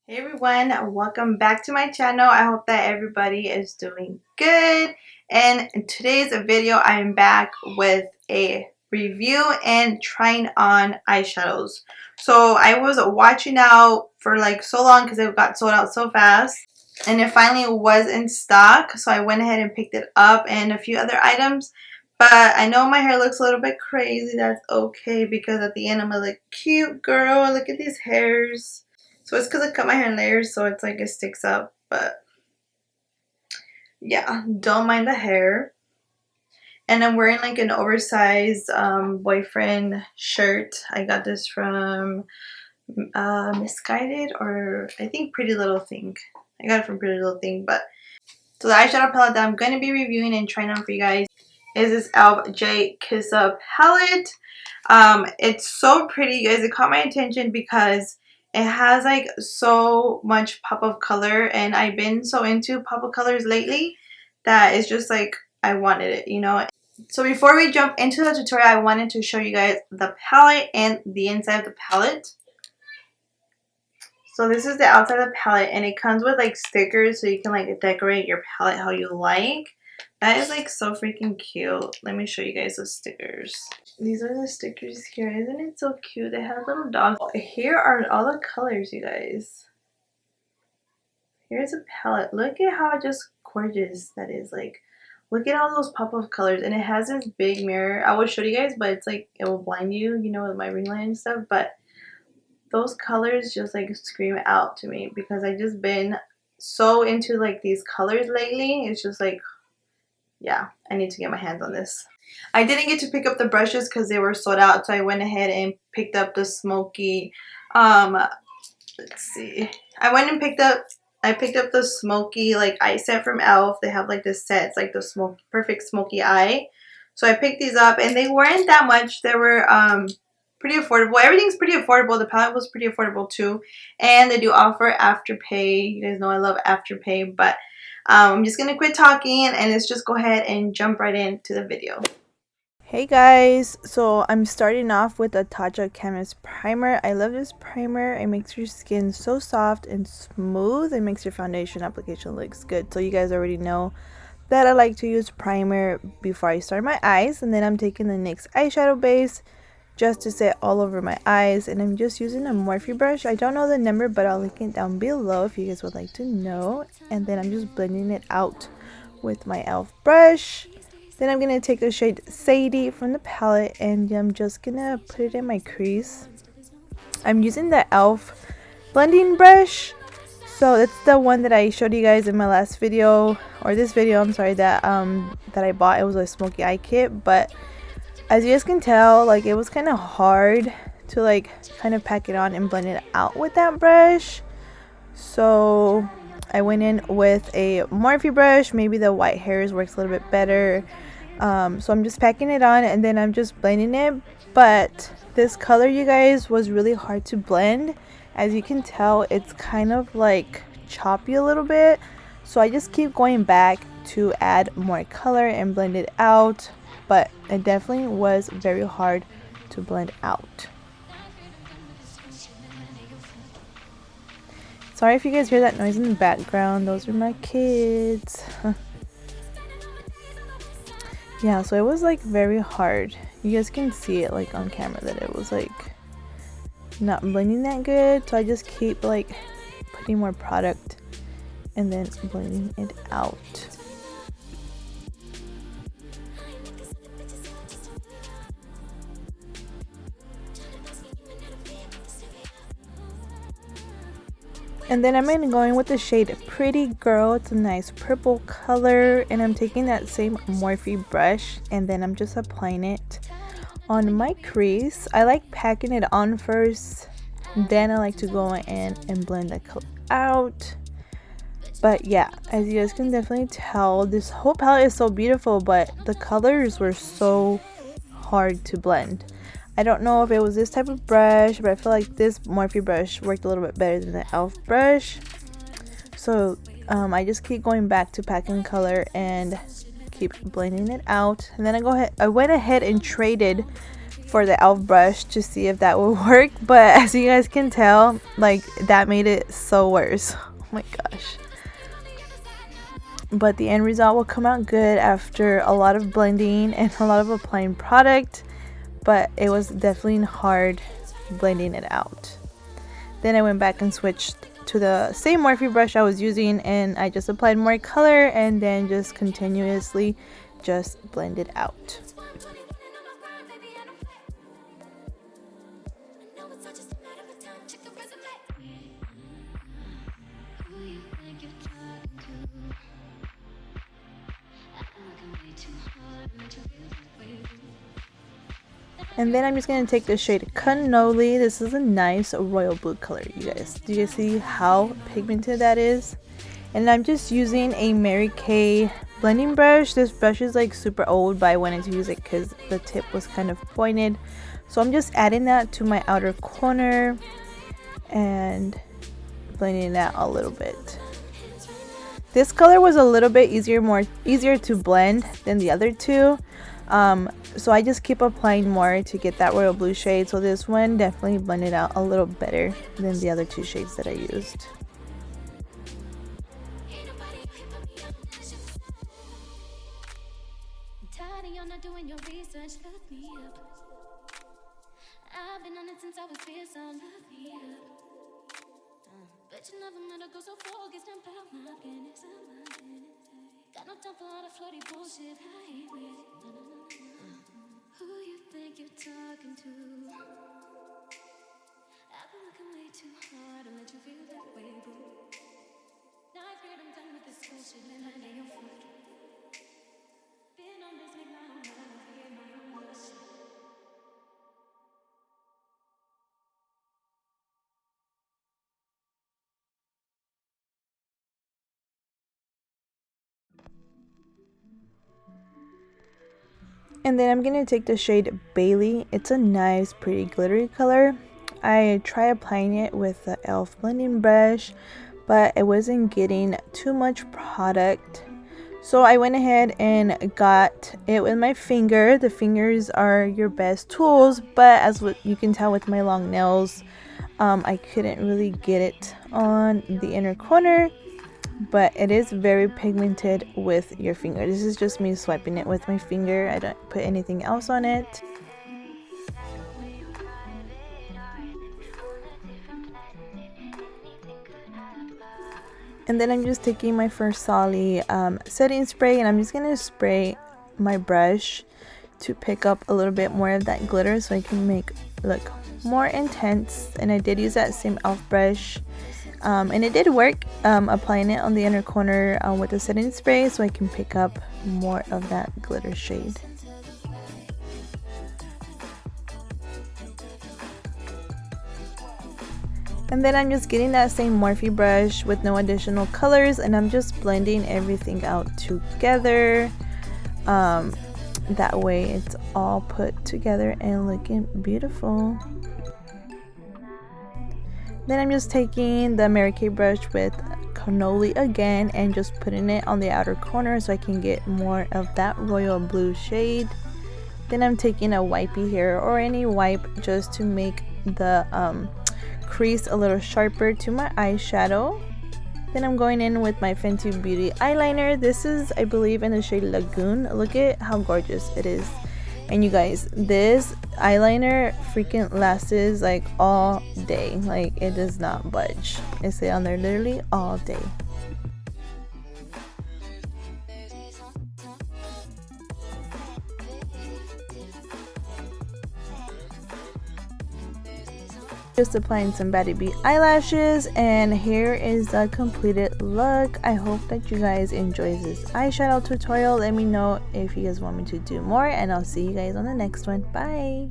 Hey everyone, welcome back to my channel. I hope that everybody is doing good. And in today's video, I am back with a review and trying on eyeshadows. So I was watching out for like so long because it got sold out so fast. And it finally was in stock. So I went ahead and picked it up and a few other items. But I know my hair looks a little bit crazy. That's okay because at the end I'm gonna look cute, girl. Look at these hairs. So it's because I cut my hair in layers, so it's like it sticks up. But yeah, don't mind the hair. And I'm wearing like an oversized boyfriend shirt. I got this from Misguided, or I think Pretty Little Thing. I got it from Pretty Little Thing. But so the eyeshadow palette that I'm going to be reviewing and trying on for you guys is this elfxjkissa palette. It's so pretty, you guys. It caught my attention because it has like so much pop of color, and I've been so into pop of colors lately that it's just like I wanted it, you know. So before we jump into the tutorial, I wanted to show you guys the palette and the inside of the palette. So this is the outside of the palette, and it comes with like stickers so you can like decorate your palette how you like. That is like so freaking cute. Let me show you guys the stickers. These are the stickers here. Isn't it so cute? They have little dogs. Here are all the colors, you guys. Here's a palette. Look at how just gorgeous that is. Like, look at all those pop-up colors. And it has this big mirror. I will show you guys, but it's like, it will blind you, you know, with my ring light and stuff. But those colors just like scream out to me because I just been so into like these colors lately. It's just like, yeah, I need to get my hands on this. I didn't get to pick up the brushes because they were sold out, so I went ahead and picked up the smoky, let's see. I picked up the smoky like eye set from e.l.f. They have like this set. It's like the perfect smoky eye. So I picked these up and they weren't that much. They were pretty affordable. Everything's pretty affordable. The palette was pretty affordable too. And they do offer Afterpay. You guys know I love Afterpay, but I'm just going to quit talking and let's just go ahead and jump right into the video. Hey guys, so I'm starting off with a Tatcha Canvas primer. I love this primer. It makes your skin so soft and smooth. It makes your foundation application looks good. So you guys already know that I like to use primer before I start my eyes. And then I'm taking the NYX eyeshadow base just to set all over my eyes. And I'm just using a Morphe brush. I don't know the number, but I'll link it down below if you guys would like to know. And then I'm just blending it out with my e.l.f. brush. Then I'm going to take the shade Sadie from the palette and I'm just going to put it in my crease. I'm using the e.l.f. blending brush. So it's the one that I showed you guys in my last video, or this video, I'm sorry, that I bought. It was a smoky eye kit, but as you guys can tell, like it was kind of hard to like kind of pack it on and blend it out with that brush. So I went in with a Morphe brush. Maybe the white hairs works a little bit better. So I'm just packing it on and then I'm just blending it. But this color, you guys, was really hard to blend. As you can tell, it's kind of like choppy a little bit. So I just keep going back to add more color and blend it out. But it definitely was very hard to blend out. Sorry if you guys hear that noise in the background. Those are my kids. Yeah, so it was like very hard. You guys can see it like on camera that it was like not blending that good. So I just keep like putting more product and then blending it out. And then I'm going with the shade Pretty Girl. It's a nice purple color. And I'm taking that same Morphe brush. And then I'm just applying it on my crease. I like packing it on first. Then I like to go in and blend the color out. But yeah, as you guys can definitely tell, this whole palette is so beautiful. But the colors were so hard to blend. I don't know if it was this type of brush, but I feel like this Morphe brush worked a little bit better than the e.l.f. brush. So I just keep going back to packing color and keep blending it out. And then I went ahead and traded for the elf brush to see if that would work, but as you guys can tell, like that made it so worse. Oh my gosh. But the end result will come out good after a lot of blending and a lot of applying product, but it was definitely hard blending it out. Then I went back and switched to the same Morphe brush I was using, and I just applied more color and then just continuously just blend it out. And then I'm just going to take the shade Cannoli. This is a nice royal blue color, you guys. Do you see how pigmented that is? And I'm just using a Mary Kay blending brush. This brush is like super old, but I wanted to use it because the tip was kind of pointed. So I'm just adding that to my outer corner and blending it out a little bit. This color was a little bit easier to blend than the other two. So I just keep applying more to get that royal blue shade. So this one definitely blended out a little better than the other two shades that I used. Got no time for all the flirty bullshit. I ain't with it. Who you think you're talking to? I've been working way too hard to let you feel that way, boo. Now I fear I'm done with this bullshit, and I ain't your fault. Been on this, make my own love, hear my own bullshit. And then I'm going to take the shade Bailey. It's a nice, pretty glittery color. I tried applying it with the e.l.f. blending brush, but it wasn't getting too much product. So I went ahead and got it with my finger. The fingers are your best tools, but as you can tell with my long nails, I couldn't really get it on the inner corner. But it is very pigmented with your finger. This is just me swiping it with my finger. I don't put anything else on it. And then I'm just taking my First Solly setting spray, and I'm just going to spray my brush to pick up a little bit more of that glitter so I can make it look more intense. And I did use that same e.l.f. brush. And it did work, applying it on the inner corner with the setting spray so I can pick up more of that glitter shade. And then I'm just getting that same Morphe brush with no additional colors, and I'm just blending everything out together. That way it's all put together and looking beautiful. Then I'm just taking the Mary Kay brush with Cannoli again and just putting it on the outer corner so I can get more of that royal blue shade. Then I'm taking a wipey here, or any wipe, just to make the crease a little sharper to my eyeshadow. Then I'm going in with my Fenty Beauty eyeliner. This is, I believe, in the shade Lagoon. Look at how gorgeous it is. And you guys, this eyeliner freaking lasts like all day. Like, it does not budge. It stays on there literally all day. Just applying some Baddie Beat eyelashes, and here is the completed look. I hope that you guys enjoy this eyeshadow tutorial. Let me know if you guys want me to do more, and I'll see you guys on the next one. Bye.